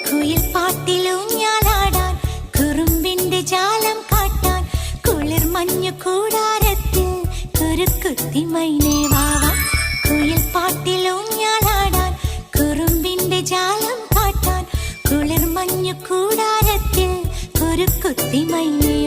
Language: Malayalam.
കുയിൽ പാട്ടിലൂഞ്ഞാലാടാൻ കുറുമ്പിന്റെ ജാലം കാട്ടാൻ കുളിർ മഞ്ഞു കൂടാരത്തിൽ കുരുക്കുത്തി മൈനേ വാവാ. കുയിൽ പാട്ടിലൂഞ്ഞാലാടാൻ കുറുമ്പിന്റെ ജാലം കാട്ടാൻ കുളിർ മഞ്ഞു കൂടാരത്തിൽ കുരുക്കുത്തി മൈനേ